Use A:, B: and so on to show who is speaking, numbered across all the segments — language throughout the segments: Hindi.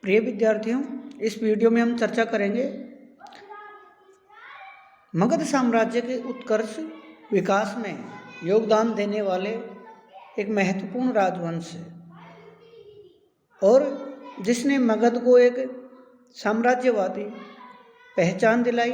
A: प्रिय विद्यार्थियों, इस वीडियो में हम चर्चा करेंगे मगध साम्राज्य के उत्कर्ष विकास में योगदान देने वाले एक महत्वपूर्ण राजवंश और जिसने मगध को एक साम्राज्यवादी पहचान दिलाई,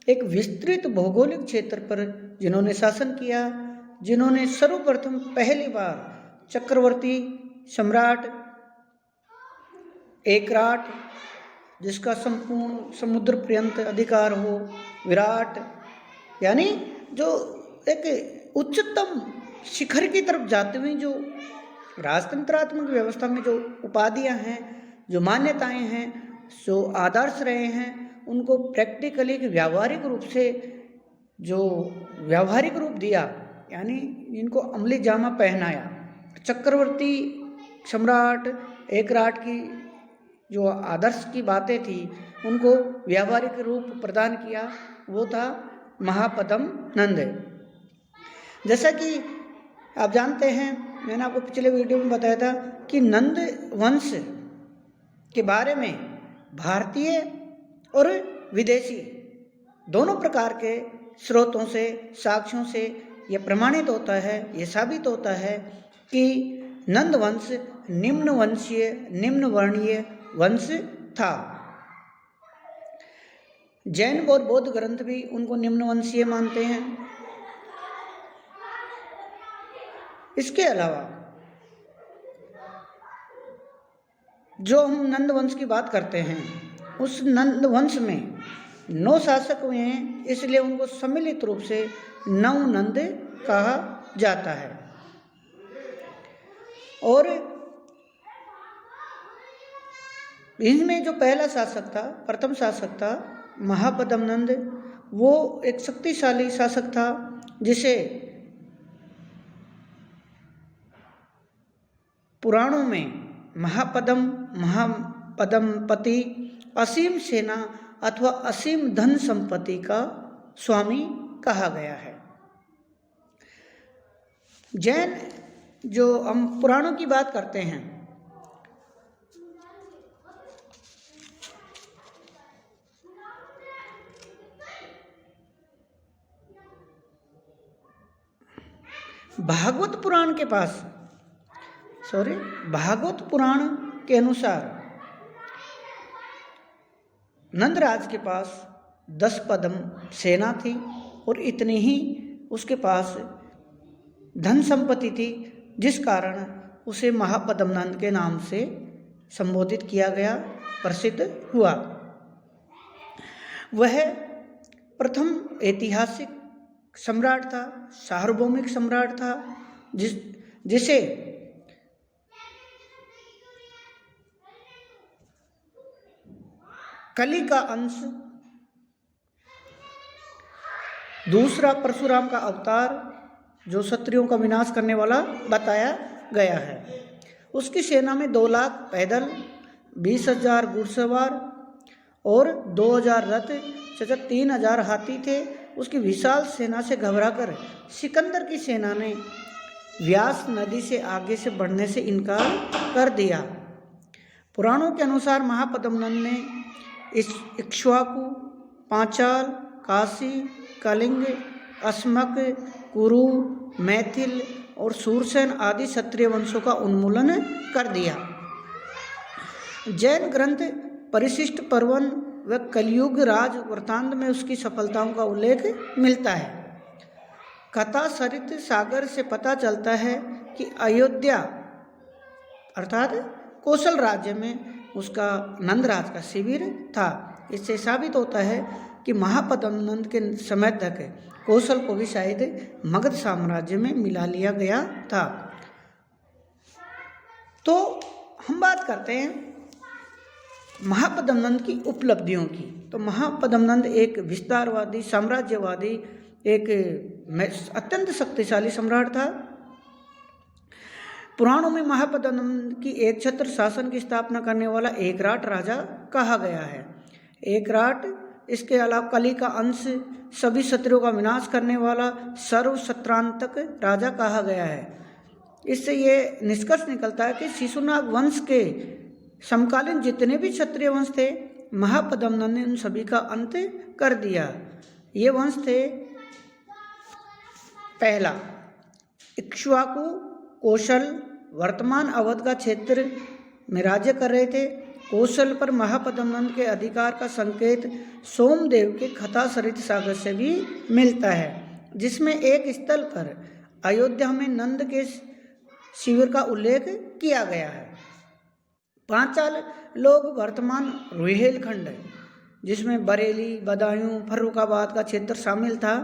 A: एक विस्तृत भौगोलिक क्षेत्र पर जिन्होंने शासन किया, जिन्होंने सर्वप्रथम पहली बार चक्रवर्ती सम्राट एकराट, जिसका संपूर्ण समुद्र पर्यंत अधिकार हो, विराट यानी जो एक उच्चतम शिखर की तरफ जाते हुए जो राजतंत्रात्मक व्यवस्था में जो उपाधियां हैं, जो मान्यताएं हैं, जो आदर्श रहे हैं, उनको प्रैक्टिकली व्यावहारिक रूप से जो व्यावहारिक रूप दिया, यानी इनको अमली जामा पहनाया। चक्रवर्ती सम्राट एकराट की जो आदर्श की बातें थी उनको व्यावहारिक रूप प्रदान किया, वो था महापद्म नंद। जैसा कि आप जानते हैं, मैंने आपको पिछले वीडियो में बताया था कि नंद वंश के बारे में भारतीय और विदेशी दोनों प्रकार के स्रोतों से, साक्ष्यों से यह प्रमाणित होता है, यह साबित होता है कि नंद वंश निम्न वंशीय, निम्न वर्णीय वंश था। जैन और बौद्ध ग्रंथ भी उनको निम्न वंशीय मानते हैं। इसके अलावा जो हम नंद वंश की बात करते हैं, उस नंद वंश में 9 शासक हुए हैं, इसलिए उनको सम्मिलित रूप से नव नंद कहा जाता है। और इनमें जो पहला शासक था, प्रथम शासक था महापद्म नंद, वो एक शक्तिशाली शासक था जिसे पुराणों में महापद्मपति, असीम सेना अथवा असीम धन संपत्ति का स्वामी कहा गया है। जैन जो हम पुराणों की बात करते हैं, भागवत पुराण के अनुसार नंदराज के पास 10 पद्म सेना थी और इतनी ही उसके पास धन संपत्ति थी, जिस कारण उसे महापद्म नंद के नाम से संबोधित किया गया, प्रसिद्ध हुआ। वह प्रथम ऐतिहासिक सम्राट था, सार्वभौमिक सम्राट था, जिसे कली का अंश, दूसरा परशुराम का अवतार, जो क्षत्रियों का विनाश करने वाला बताया गया है। उसकी सेना में 2 लाख पैदल, 20,000 घुड़सवार और 2,000 रथ, 3,000 हाथी थे। उसकी विशाल सेना से घबराकर सिकंदर की सेना ने व्यास नदी से आगे से बढ़ने से इनकार कर दिया। पुराणों के अनुसार महापद्म नंद ने इक्ष्वाकु, पांचाल, काशी, कलिंग, अस्मक, कुरु, मैथिल और शूरसेन आदि क्षत्रिय वंशों का उन्मूलन कर दिया। जैन ग्रंथ परिशिष्ट पर्वन व कलयुग राज वृत्तांत में उसकी सफलताओं का उल्लेख मिलता है। कथा सरित सागर से पता चलता है कि अयोध्या अर्थात कौशल राज्य में उसका नंदराज का शिविर था। इससे साबित होता है कि महापद्म नंद के समय तक कौशल को भी शायद मगध साम्राज्य में मिला लिया गया था। तो हम बात करते हैं महापद्म नंद की उपलब्धियों की। तो महापद्म नंद एक विस्तारवादी, साम्राज्यवादी, एक अत्यंत शक्तिशाली सम्राट था। पुराणों में महापद्म नंद की एक छत्र शासन की स्थापना करने वाला एकराट राजा कहा गया है। एकराट इसके अलावा कली का अंश, सभी क्षत्रियों का विनाश करने वाला सर्वक्षत्रांतक राजा कहा गया है। इससे ये निष्कर्ष निकलता है कि शिशुनाग वंश के समकालीन जितने भी क्षत्रिय वंश थे, महापद्मनंद ने उन सभी का अंत कर दिया। ये वंश थे, पहला इक्ष्वाकु, कौशल वर्तमान अवध का क्षेत्र में राज्य कर रहे थे। कौशल पर महापद्मनंद के अधिकार का संकेत सोमदेव के कथा सरित सागर से भी मिलता है, जिसमें एक स्थल पर अयोध्या में नंद के शिविर का उल्लेख किया गया है। पांचाल लोग वर्तमान रुहेलखंड, जिसमें बरेली, बदायूं, फर्रुखाबाद का क्षेत्र शामिल था,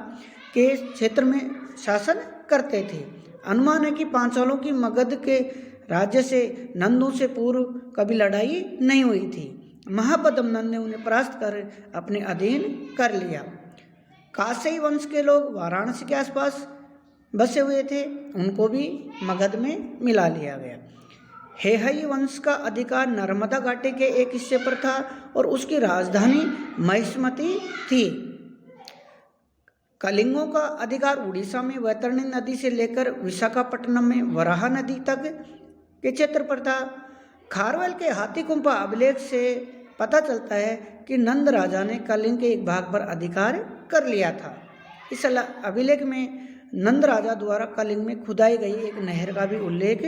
A: के क्षेत्र में शासन करते थे। अनुमान है कि पांचालों की मगध के राज्य से नंदों से पूर्व कभी लड़ाई नहीं हुई थी। महापद्मनंद ने उन्हें परास्त कर अपने अधीन कर लिया। कासई वंश के लोग वाराणसी के आसपास बसे हुए थे, उनको भी मगध में मिला लिया गया। हेहई वंश का अधिकार नर्मदा घाटी के एक हिस्से पर था और उसकी राजधानी महिष्मती थी। कलिंगों का अधिकार उड़ीसा में वैतरणी नदी से लेकर विशाखापट्टनम में वराहा नदी तक के क्षेत्र पर था। खारवेल के हाथीकुंपा अभिलेख से पता चलता है कि नंद राजा ने कलिंग के एक भाग पर अधिकार कर लिया था। इस अभिलेख में नंद राजा द्वारा कलिंग में खुदाई गई एक नहर का भी उल्लेख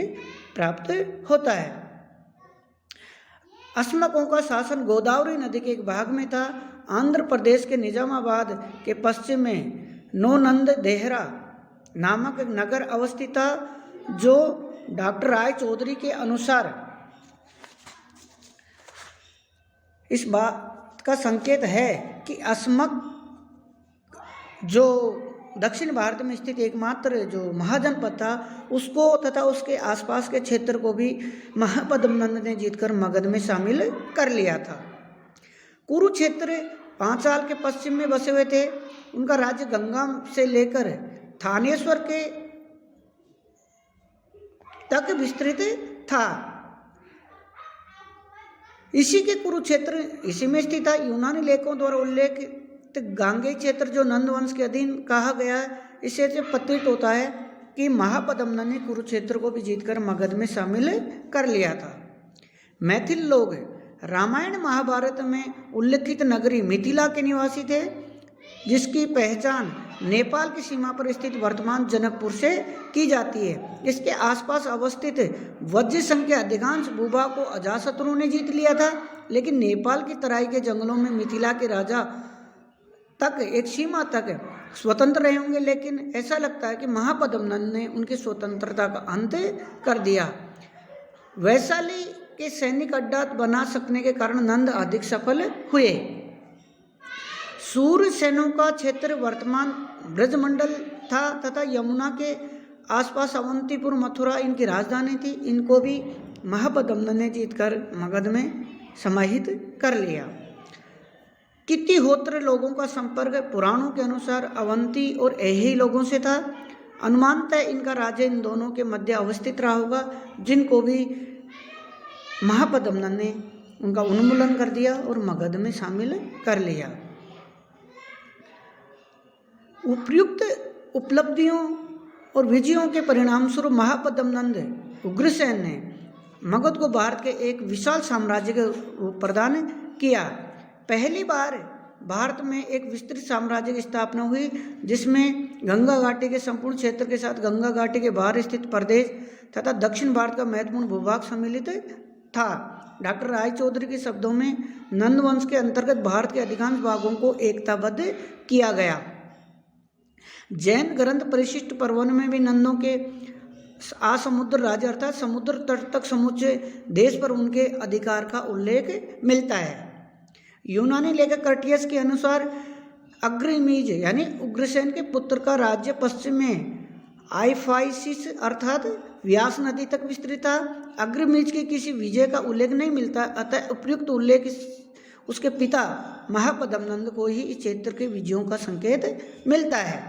A: प्राप्त होता है। अस्मकों का शासन गोदावरी नदी के एक भाग में था। आंध्र प्रदेश के निजामाबाद के पश्चिम में नोनंद देहरा नामक एक नगर अवस्थित था, जो डॉक्टर राय चौधरी के अनुसार इस बात का संकेत है कि अस्मक जो दक्षिण भारत में स्थित एकमात्र जो महाजनपद था, उसको तथा उसके आसपास के क्षेत्र को भी महापद्मनंद ने जीतकर मगध में शामिल कर लिया था। कुरुक्षेत्र पांचाल के पश्चिम में बसे हुए थे। उनका राज्य गंगा से लेकर थानेश्वर के तक विस्तृत था। इसी के कुरुक्षेत्र इसी में स्थित था। यूनानी लेखों द्वारा उल्लेखित गांगेय क्षेत्र जो नंद वंश के अधीन कहा गया है, इससे प्रतीत होता है कि महापद्मनंद ने कुरुक्षेत्र को भी जीतकर मगध में शामिल कर लिया था। मैथिल लोग रामायण महाभारत में उल्लेखित नगरी मिथिला के निवासी थे, जिसकी पहचान नेपाल की सीमा पर स्थित वर्तमान जनकपुर से की जाती है। इसके आसपास अवस्थित वज्र संघ के अधिकांश भूभाग को अजातशत्रु ने जीत लिया था, लेकिन नेपाल की तराई के जंगलों में मिथिला के राजा तक एक सीमा तक स्वतंत्र रहे होंगे, लेकिन ऐसा लगता है कि महापद्मनंद ने उनकी स्वतंत्रता का अंत कर दिया। वैशाली के सैनिक अड्डा बना सकने के कारण नंद अधिक सफल हुए। सूर्य सेनों का क्षेत्र वर्तमान ब्रजमंडल था तथा यमुना के आसपास अवंतीपुर, मथुरा इनकी राजधानी थी। इनको भी महापद्मनंद ने जीतकर मगध में समाहित कर लिया। कितिहोत्र लोगों का संपर्क पुराणों के अनुसार अवंती और ऐही लोगों से था। अनुमानतः इनका राज्य इन दोनों के मध्य अवस्थित रहा होगा, जिनको भी महापद्मनंद ने उनका उन्मूलन कर दिया और मगध में शामिल कर लिया। उपयुक्त उपलब्धियों और विजयों के परिणाम स्वरूप महापद्मनंद उग्रसेन ने मगध को भारत के एक विशाल साम्राज्य के रूप प्रदान किया। पहली बार भारत में एक विस्तृत साम्राज्य की स्थापना हुई, जिसमें गंगा घाटी के संपूर्ण क्षेत्र के साथ गंगा घाटी के बाहर स्थित प्रदेश तथा दक्षिण भारत का महत्वपूर्ण भूभाग सम्मिलित था। डॉक्टर राय चौधरी के शब्दों में नंद वंश के अंतर्गत भारत के अधिकांश भागों को एकताबद्ध किया गया। जैन ग्रंथ परिशिष्ट पर्वन में भी नंदों के आसमुद्र राज्य अर्थात समुद्र तट तक समूचे देश पर उनके अधिकार का उल्लेख मिलता है। यूनानी लेखक कर्टियस के अनुसार अग्रमीज यानी उग्रसेन के पुत्र का राज्य पश्चिम में आइफाइसिस अर्थात व्यास नदी तक विस्तृत था। अग्रमीज के किसी विजय का उल्लेख नहीं मिलता, अतः उपयुक्त उल्लेख उसके पिता महापद्मनंद को ही इस क्षेत्र के विजयों का संकेत मिलता है।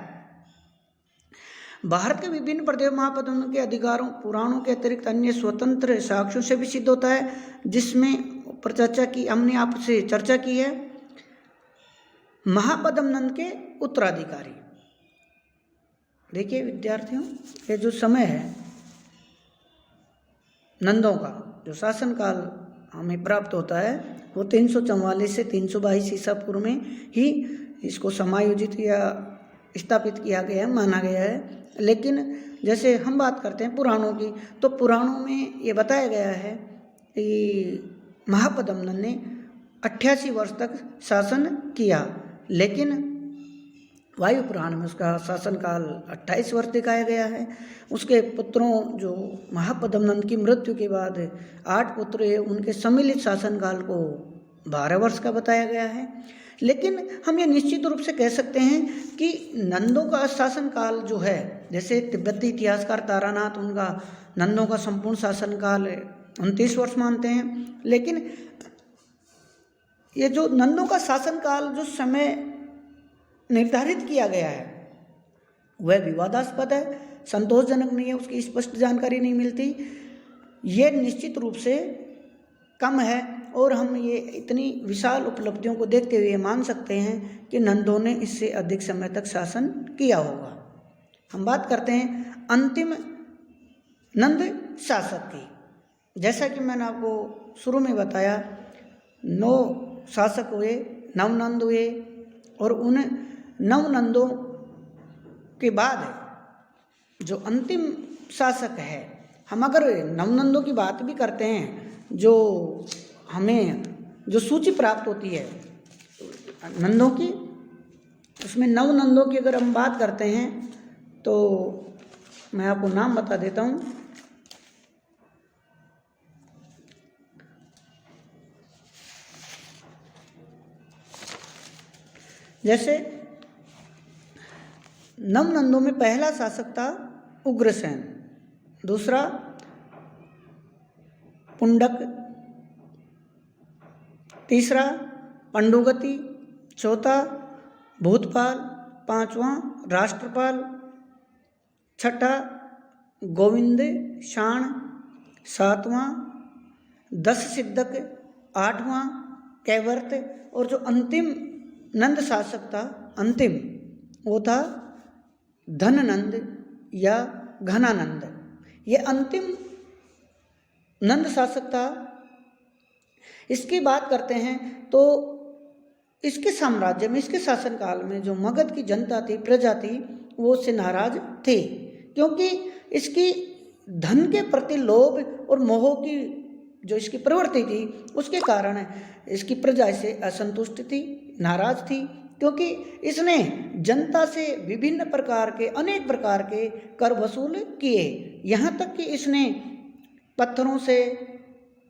A: भारत के विभिन्न प्रदेश महापद्मनंद के अधिकारों पुराणों के अतिरिक्त अन्य स्वतंत्र साक्ष्यों से भी सिद्ध होता है, जिसमें पर चर्चा की हमने आपसे चर्चा की है। महापद्मनंद के उत्तराधिकारी, देखिए विद्यार्थियों, ये जो समय है नंदों का जो शासनकाल हमें प्राप्त होता है वो 344 से 322 ईसा पूर्व में ही इसको समायोजित या स्थापित किया गया है, माना गया है। लेकिन जैसे हम बात करते हैं पुराणों की, तो पुराणों में ये बताया गया है कि महापद्मनंद ने 88 वर्ष तक शासन किया, लेकिन वायु पुराण में उसका शासनकाल 28 वर्ष दिखाया गया है। उसके पुत्रों जो महापद्मनंद की मृत्यु के बाद 8 पुत्र हैं, उनके सम्मिलित शासनकाल को 12 वर्ष का बताया गया है। लेकिन हम ये निश्चित रूप से कह सकते हैं कि नंदों का शासनकाल जो है, जैसे तिब्बती इतिहासकार तारानाथ उनका नंदों का संपूर्ण शासनकाल 29 वर्ष मानते हैं, लेकिन ये जो नंदों का शासनकाल जो समय निर्धारित किया गया है वह विवादास्पद है, संतोषजनक नहीं है, उसकी स्पष्ट जानकारी नहीं मिलती। ये निश्चित रूप से कम है और हम ये इतनी विशाल उपलब्धियों को देखते हुए मान सकते हैं कि नंदों ने इससे अधिक समय तक शासन किया होगा। हम बात करते हैं अंतिम नंद शासक की। जैसा कि मैंने आपको शुरू में बताया, 9 शासक हुए, नवनंद हुए, और उन नवनंदों के बाद जो अंतिम शासक है, हम अगर नवनंदों की बात भी करते हैं, जो हमें जो सूची प्राप्त होती है नंदों की, उसमें नवनंदों की अगर हम बात करते हैं तो मैं आपको नाम बता देता हूँ। जैसे नवनंदों में पहला शासक था उग्रसेन, दूसरा पुंडक, तीसरा पंडुगति, चौथा भूतपाल, पांचवां राष्ट्रपाल, छठा गोविंद शाण, सातवां दस सिद्धक, आठवां कैवर्त, और जो अंतिम नंद शासक था अंतिम, वो था धननंद या घनानंद। ये अंतिम नंद शासक था। इसकी बात करते हैं तो इसके साम्राज्य में, इसके शासनकाल में जो मगध की जनता थी, प्रजा थी, वो उससे नाराज थी, क्योंकि इसकी धन के प्रति लोभ और मोह की जो इसकी प्रवृत्ति थी, उसके कारण इसकी प्रजा से असंतुष्ट थी, नाराज थी, क्योंकि इसने जनता से विभिन्न प्रकार के, अनेक प्रकार के कर वसूल किए। यहाँ तक कि इसने पत्थरों से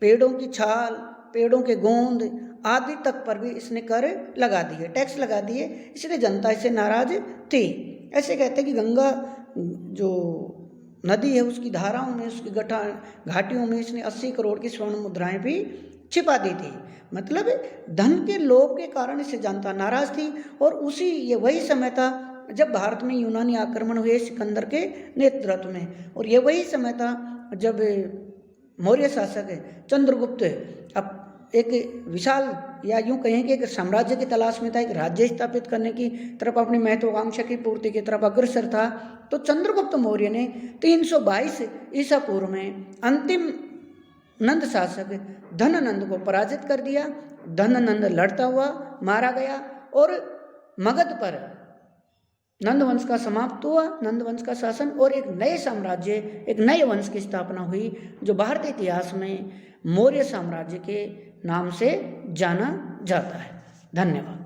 A: पेड़ों की छाल, पेड़ों के गोंद आदि तक पर भी इसने कर लगा दिए, टैक्स लगा दिए, इसलिए जनता इससे नाराज थी। ऐसे कहते हैं कि गंगा जो नदी है उसकी धाराओं में, उसकी घाटियों में इसने 80 करोड़ की स्वर्ण मुद्राएं भी छिपा दी थी। मतलब धन के लोभ के कारण इससे जनता नाराज थी। और ये वही समय था जब भारत में यूनानी आक्रमण हुए सिकंदर के नेतृत्व में, और ये वही समय था जब मौर्य शासक चंद्रगुप्त अब एक विशाल, या यूं कहें कि एक साम्राज्य की तलाश में था, एक राज्य स्थापित करने की तरफ, अपनी महत्वाकांक्षा की पूर्ति की तरफ अग्रसर था। तो चंद्रगुप्त मौर्य ने 322 ईसा पूर्व में अंतिम नंद शासक धननंद को पराजित कर दिया। धननंद लड़ता हुआ मारा गया और मगध पर नंद वंश का समाप्त हुआ, नंद वंश का शासन, और एक नए साम्राज्य, एक नए वंश की स्थापना हुई जो भारतीय इतिहास में मौर्य साम्राज्य के नाम से जाना जाता है। धन्यवाद।